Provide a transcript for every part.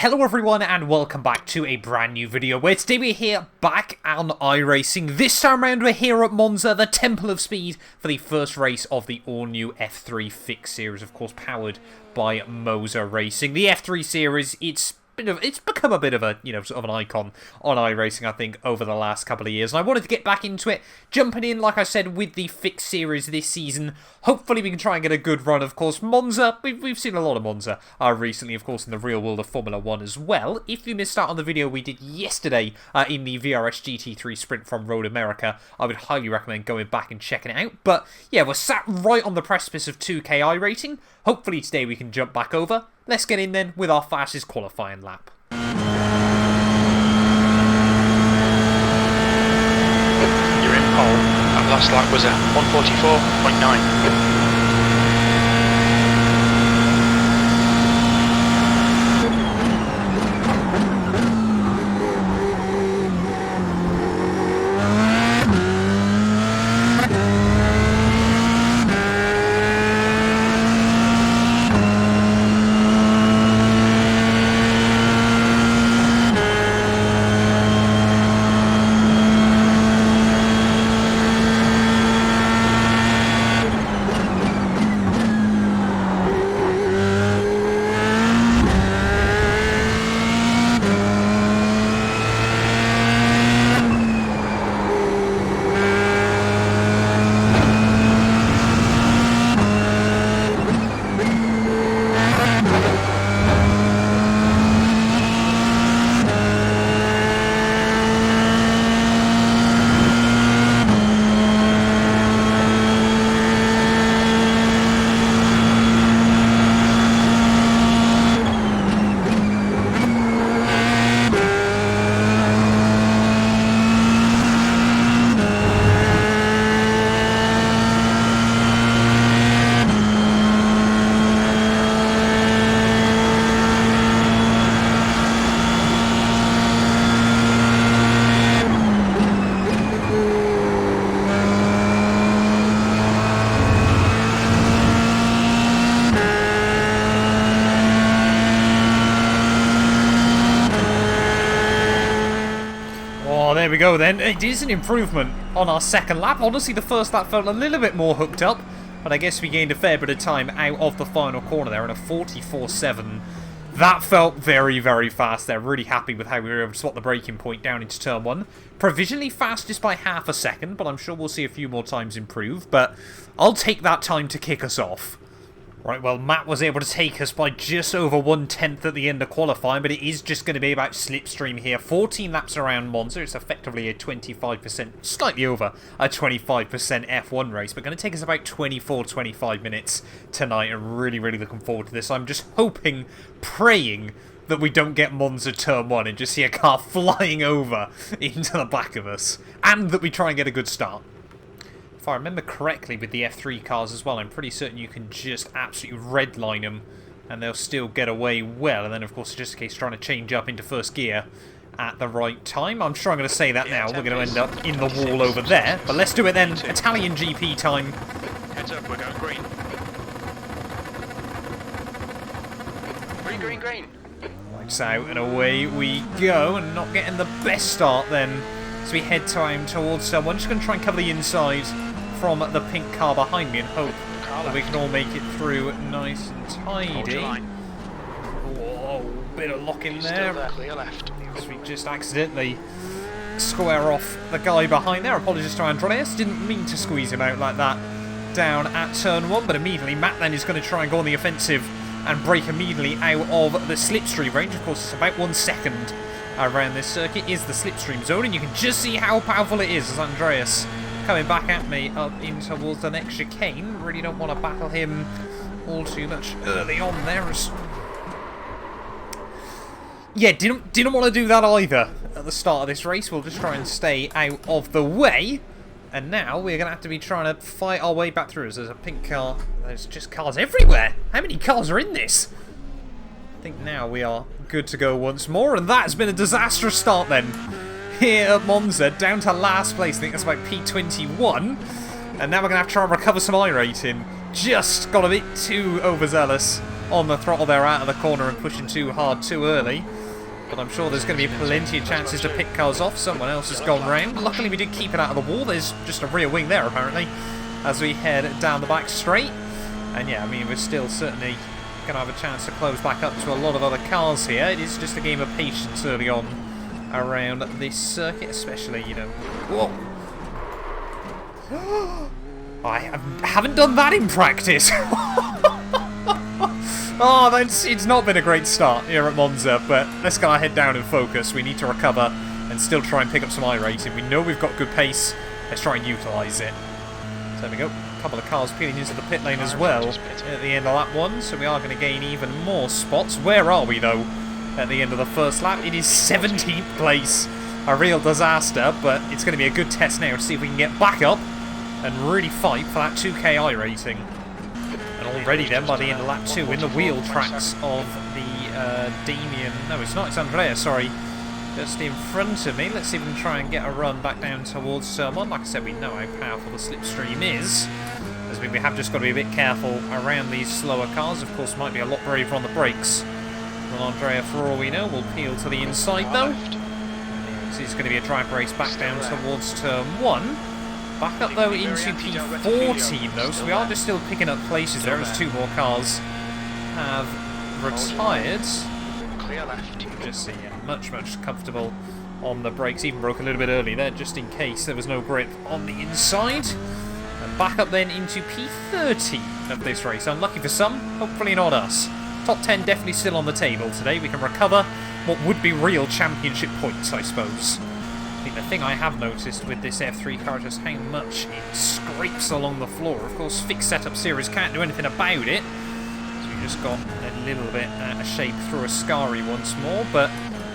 Hello everyone and welcome back to a brand new video where today we're here back on iRacing. This time around we're here at Monza, the Temple of Speed, for the first race of the all-new F3 Fix Series, of course powered by Moza Racing. The F3 Series, it's become a bit of a, sort of an icon on iRacing, I think, over the last couple of years. And I wanted to get back into it, jumping in, like I said, with the Fix Series this season. Hopefully we can try and get a good run. Of course, Monza, we've seen a lot of Monza recently, of course, in the real world of Formula 1 as well. If you missed out on the video we did yesterday in the VRS GT3 Sprint from Road America, I would highly recommend going back and checking it out. But yeah, we're sat right on the precipice of 2K iRacing. Hopefully today we can jump back over. Let's get in then with our fastest qualifying lap. You're in pole, and last lap was at 1:44.9. There we go then. It is an improvement on our second lap. Honestly, the first lap felt a little bit more hooked up, but I guess we gained a fair bit of time out of the final corner there in a 44.7. That felt very, very fast there. Really happy with how we were able to swap the braking point down into turn 1. Provisionally fastest by half a second, but I'm sure we'll see a few more times improve. But I'll take that time to kick us off. Right, well, Matt was able to take us by just over 1/10 at the end of qualifying, but it is just going to be about slipstream here. 14 laps around Monza. It's effectively a 25%, slightly over a 25% F1 race, but going to take us about 24-25 minutes tonight. I'm really, really looking forward to this. I'm just hoping, praying that we don't get Monza turn 1 and just see a car flying over into the back of us, and that we try and get a good start. If I remember correctly with the F3 cars as well, I'm pretty certain you can just absolutely redline them and they'll still get away well. And then, of course, it's just a case trying to change up into first gear at the right time. I'm sure I'm going to say that now. We're going to end up in the wall over there. But let's do it then. Italian GP time. Heads up, we're going green. Green, green, green. Lights out and away we go. And not getting the best start then as we head time towards someone. Just going to try and cover the inside from the pink car behind me and hope that we can all make it through nice and tidy. Whoa, bit of lock in there. Clear left. So we just accidentally square off the guy behind there. Apologies to Andreas, didn't mean to squeeze him out like that down at turn 1, but immediately Matt then is going to try and go on the offensive and break immediately out of the slipstream range. Of course, it's about 1 second around this circuit is the slipstream zone, and you can just see how powerful it is as Andreas coming back at me up in towards the next chicane. Really don't want to battle him all too much early on there. Yeah, didn't want to do that either at the start of this race. We'll just try and stay out of the way. And now we're going to have to be trying to fight our way back through. There's a pink car. There's just cars everywhere. How many cars are in this? I think now we are good to go once more. And that has been a disastrous start then. Here at Monza, down to last place. I think that's about P21. And now we're going to have to try and recover some iRating. Just got a bit too overzealous on the throttle there out of the corner and pushing too hard too early. But I'm sure there's going to be plenty of chances to pick cars off. Someone else has gone round. Luckily we did keep it out of the wall. There's just a rear wing there apparently as we head down the back straight. And yeah, I mean, we're still certainly going to have a chance to close back up to a lot of other cars here. It is just a game of patience early on around this circuit, especially, you know. Whoa! I haven't done that in practice. Oh, it's not been a great start here at Monza, but let's go head down and focus. We need to recover and still try and pick up some iRacing. We know we've got good pace. Let's try and utilise it. So there we go. A couple of cars peeling into the pit lane as well at the end of lap 1, so we are going to gain even more spots. Where are we, though, at the end of the first lap? It is 17th place. A real disaster, but it's going to be a good test now to see if we can get back up and really fight for that 2K iRacing. And already then, by the end of lap 2, in the wheel tracks of the Damien... No, it's not, it's Andrea, sorry. Just in front of me. Let's see if we can try and get a run back down towards turn 1. Like I said, we know how powerful the slipstream is. As we have just got to be a bit careful around these slower cars. Of course, might be a lot braver on the brakes. Well, Andrea, for all we know, will peel to the inside, though. So it's going to be a drag race back down towards turn 1. Back up, though, into P14, though, so we are just still picking up places there as 2 more cars have retired. Clear left. Just see, yeah, much comfortable on the brakes. Even broke a little bit early there, just in case there was no grip on the inside. And back up then into P13 of this race. Unlucky for some, hopefully not us. Top 10 definitely still on the table today. We can recover what would be real championship points, I suppose. I think the thing I have noticed with this F3 car is just how much it scrapes along the floor. Of course, fixed setup series can't do anything about it. So we just got a little bit out of shape through a Ascari once more. But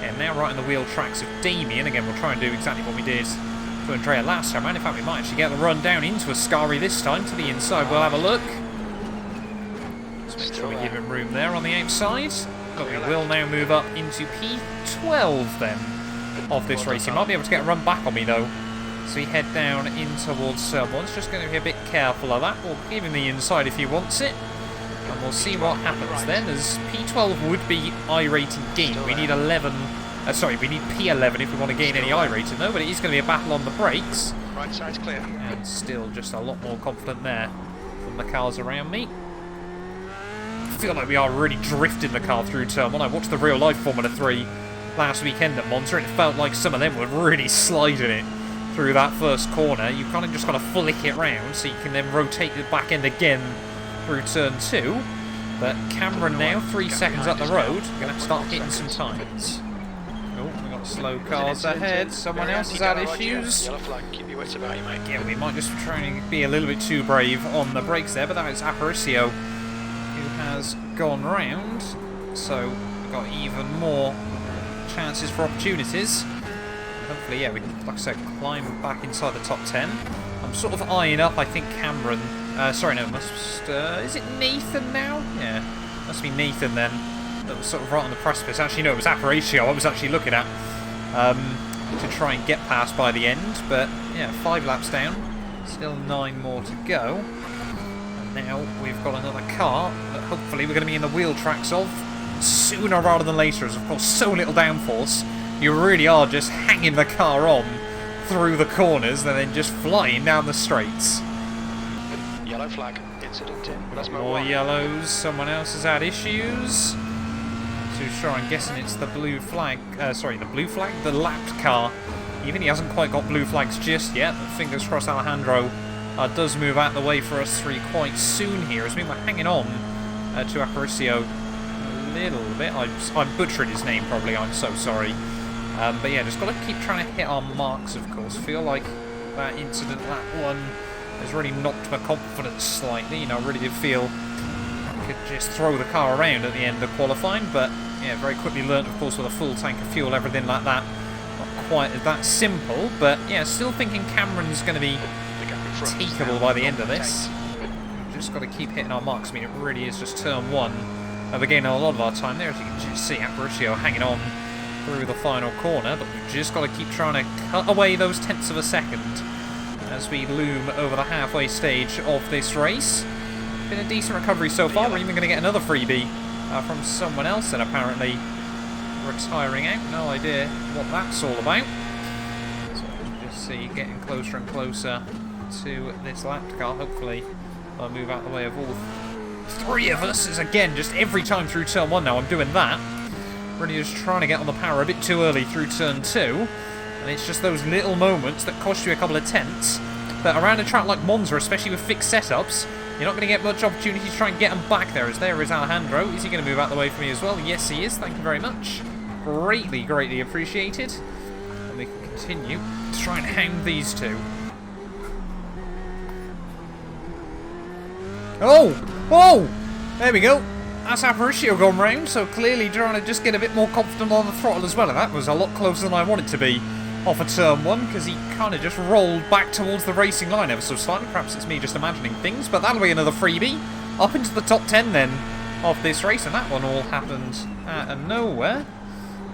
yeah, now right on the wheel tracks of Damien. Again, we'll try and do exactly what we did to Andrea last time. And in fact, we might actually get the run down into a Ascari this time to the inside. We'll have a look. Let's make sure we give him room there on the outside. But we will now move up into P12 then of this race. He might be able to get a run back on me though. So we head down in towards turn 1. It's just going to be a bit careful of that. We'll give him the inside if he wants it. And we'll see what happens then, as P12 would be iRating gain. We need 11... sorry, we need P11 if we want to gain any iRating though, but it is going to be a battle on the brakes. Right side's clear. And still just a lot more confident there from the cars around me. I feel like we are really drifting the car through turn 1. I watched the real life Formula 3 last weekend at Monza, and it felt like some of them were really sliding it through that first corner. You kind of just got to flick it round so you can then rotate the back end again through turn 2. But Cameron now 3 seconds up the road. We're going to have to start hitting some times. Oh, we've got slow cars ahead. Someone else has had issues. Again, we might just try and be a little bit too brave on the brakes there, but that is Aparicio who has gone round. So we've got even more chances for opportunities. Hopefully, yeah, we can, like I said, climb back inside the top 10. I'm sort of eyeing up, I think, Cameron. Sorry, no, is it Nathan now? Yeah, must be Nathan then. That was sort of right on the precipice. Actually, no, it was Aparicio I was actually looking at to try and get past by the end. But yeah, 5 laps down, still 9 more to go. And now we've got another car that hopefully we're going to be in the wheel tracks of sooner rather than later, as of course so little downforce. You really are just hanging the car on through the corners and then just flying down the straights. Yellow flag, incident in. That's more yellows. Someone else has had issues. Too sure, I'm guessing it's the blue flag. Sorry, the blue flag? The lapped car. Even he hasn't quite got blue flags just yet, but fingers crossed Alejandro does move out the way for us 3 quite soon here, as we were hanging on to Aparicio little bit. I'm butchering his name probably, I'm so sorry. But yeah, just got to keep trying to hit our marks, of course. Feel like that incident, lap 1, has really knocked my confidence slightly. You know, I really did feel I could just throw the car around at the end of qualifying, but yeah, very quickly learnt, of course, with a full tank of fuel, everything like that. Not quite that simple, but yeah, still thinking Cameron's going to be takeable by the end of this. Just got to keep hitting our marks. I mean, it really is just turn 1. We're gaining a lot of our time there, as you can just see Aparicio hanging on through the final corner, but we've just got to keep trying to cut away those tenths of a second as we loom over the halfway stage of this race. been a decent recovery so far. We're even going to get another freebie from someone else then apparently retiring out. No idea what that's all about. So you can just see getting closer and closer to this lap car. Hopefully I'll move out the way of all three of us. As again, just every time through turn 1 now I'm doing that. Really just trying to get on the power a bit too early through turn 2. And it's just those little moments that cost you a couple of tenths. But around a track like Monza, especially with fixed setups, you're not going to get much opportunity to try and get them back there. As there is Alejandro. Is he going to move out the way for me as well? Yes, he is. Thank you very much. Greatly, greatly appreciated. And we can continue to try and hound these two. Oh! Oh! There we go. That's Aparicio gone round, so clearly trying to just get a bit more confident on the throttle as well. And that was a lot closer than I wanted to be off of turn 1, because he kind of just rolled back towards the racing line ever so slightly. Perhaps it's me just imagining things, but that'll be another freebie. Up into the top 10 then of this race, and that one all happened out of nowhere.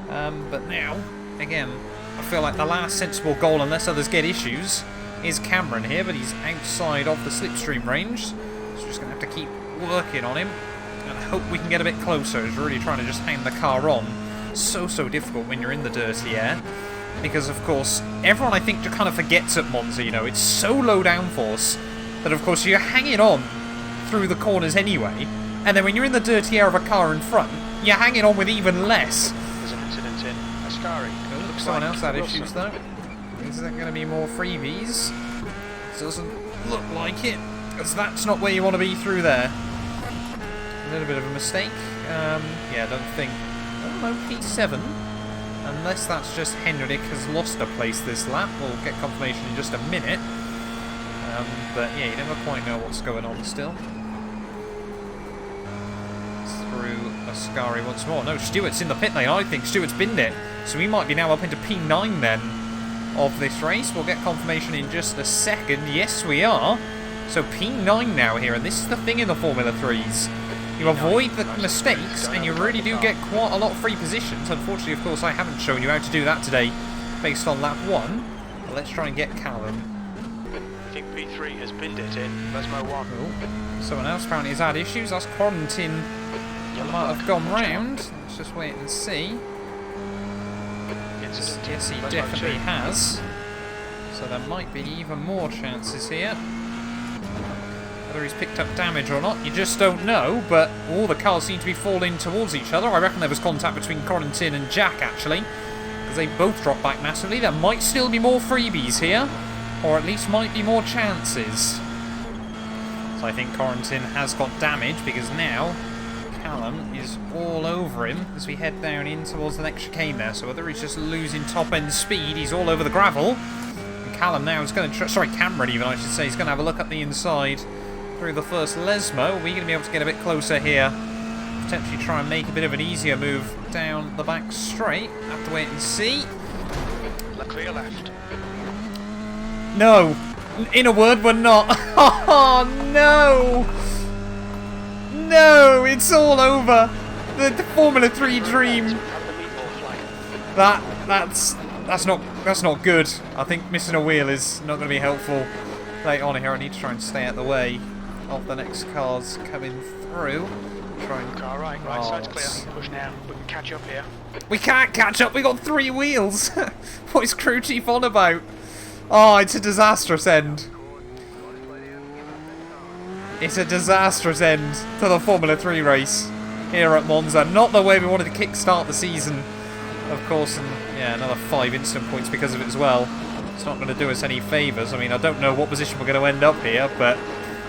But now, again, I feel like the last sensible goal, unless others get issues, is Cameron here, but he's outside of the slipstream range. So we're just going to have to keep working on him and hope we can get a bit closer. He's really trying to just hang the car on. So difficult when you're in the dirty air. Because, of course, everyone I think kind of forgets at Monza, you know, it's so low downforce that, of course, you're hanging on through the corners anyway. And then when you're in the dirty air of a car in front, you're hanging on with even less. There's an incident in Ascari. Oh, looks someone else had issues, though. Is there going to be more freebies? Doesn't look like it, because that's not where you want to be through there. A little bit of a mistake. Yeah, I don't think... Oh, no, P7. Unless that's just Henrik has lost a place this lap. We'll get confirmation in just a minute. But yeah, you never quite know what's going on still. Through Ascari once more. No, Stewart's in the pit lane. I think Stewart's binned it. So we might be now up into P9 then of this race. We'll get confirmation in just a second. Yes, we are. So P9 now here. And this is the thing in the Formula 3s. You avoid the mistakes, and you really do get quite a lot of free positions. Unfortunately, of course, I haven't shown you how to do that today, based on lap 1. But let's try and get Callum. I think P3 has binned it in. Lesmo 1. Oh, someone else apparently has had issues. That's Quarantine might have gone round. Let's just wait and see. Yes, he definitely has. So there might be even more chances here. Whether he's picked up damage or not, you just don't know, but all the cars seem to be falling towards each other. I reckon there was contact between Corentin and Jack, actually, because they both dropped back massively. There might still be more freebies here, or at least might be more chances. So I think Corentin has got damage, because now Callum is all over him as we head down in towards the next chicane there. So whether he's just losing top-end speed, he's all over the gravel. And Callum now is going to... Sorry, Cameron even, I should say. He's going to have a look at the inside through the first Lesmo. We're going to be able to get a bit closer here. Potentially try and make a bit of an easier move down the back straight. Have to wait and see. Clear left. No. In a word, we're not. Oh, no. No, it's all over. The Formula 3 dream. That's not good. I think missing a wheel is not going to be helpful late on here. I need to try and stay out the way of the next cars coming through. Try and... Car right side's clear. Push now. We can catch up here. We can't catch up. We got 3 wheels. What is crew chief on about? Oh, it's a disastrous end. It's a disastrous end to the Formula 3 race here at Monza. Not the way we wanted to kick-start the season, of course. And yeah, another 5 instant points because of it as well. It's not going to do us any favours. I mean, I don't know what position we're going to end up here, but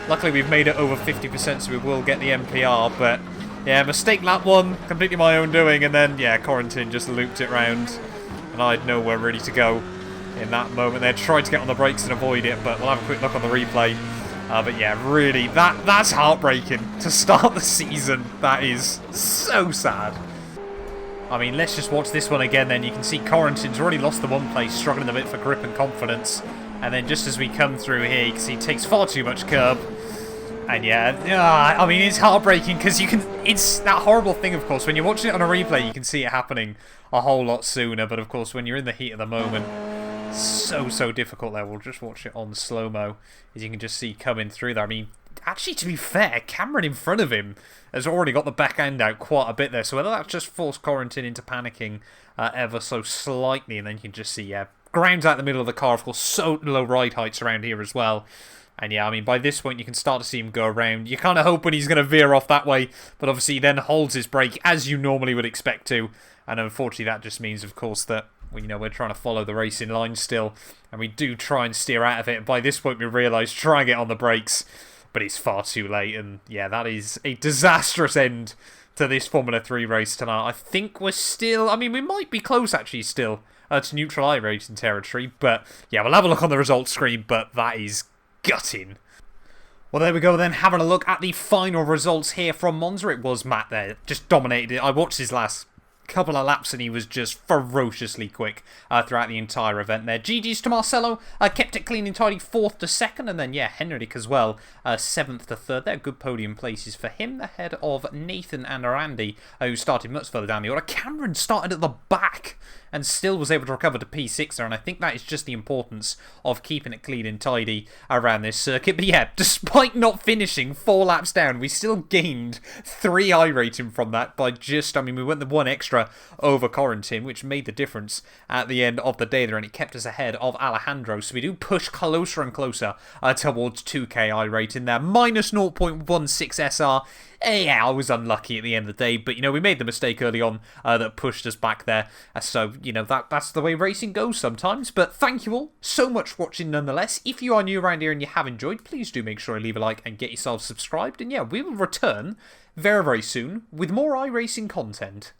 luckily we've made it over 50%, so we will get the MPR. But yeah, mistake lap 1, completely my own doing, and then yeah, Corentin just looped it round, and I had nowhere really to go in that moment. They tried to get on the brakes and avoid it, but we'll have a quick look on the replay. But yeah, really, that's heartbreaking to start the season. That is so sad. I mean, let's just watch this one again then. You can see Corentin's already lost the 1 place, struggling a bit for grip and confidence. And then just as we come through here, you can see he takes far too much curb. And yeah, I mean, it's heartbreaking because you can... It's that horrible thing, of course. When you're watching it on a replay, you can see it happening a whole lot sooner. But of course, when you're in the heat of the moment, so difficult there. We'll just watch it on slow-mo, as you can just see coming through there. I mean, actually, to be fair, Cameron in front of him has already got the back end out quite a bit there. So whether that's just forced Corentin into panicking ever so slightly, and then you can just see, yeah, ground's out the middle of the car. Of course, so low ride heights around here as well. And yeah, I mean, by this point, you can start to see him go around. You're kind of hoping he's going to veer off that way, but obviously he then holds his brake, as you normally would expect to. And unfortunately, that just means, of course, that we're trying to follow the racing line still, and we do try and steer out of it. And by this point, we realise try and get on the brakes, but it's far too late. And yeah, that is a disastrous end to this Formula 3 race tonight. I think we're still, I mean, we might be close actually still to neutral iRacing territory, but yeah, we'll have a look on the results screen, but that is gutting. Well, there we go then, having a look at the final results here from Monza. It was Matt there, just dominated it. I watched his last couple of laps and he was just ferociously quick throughout the entire event there. GG's to Marcelo, kept it clean and tidy, 4th to 2nd, and then yeah, Henrik as well, 7th to 3rd. They're good podium places for him, ahead of Nathan and Randy, who started much further down the order. Cameron started at the back and still was able to recover to P6 there, and I think that is just the importance of keeping it clean and tidy around this circuit. But yeah, despite not finishing 4 laps down, we still gained 3 I rating from that by just, I mean, we went the 1 extra over Corentin, which made the difference at the end of the day there, and it kept us ahead of Alejandro, so we do push closer and closer towards 2k I rating there, minus 0.16 SR. Yeah, I was unlucky at the end of the day, but, we made the mistake early on that pushed us back there. So, that's the way racing goes sometimes. But thank you all so much for watching nonetheless. If you are new around here and you have enjoyed, please do make sure to leave a like and get yourself subscribed. And yeah, we will return very, very soon with more iRacing content.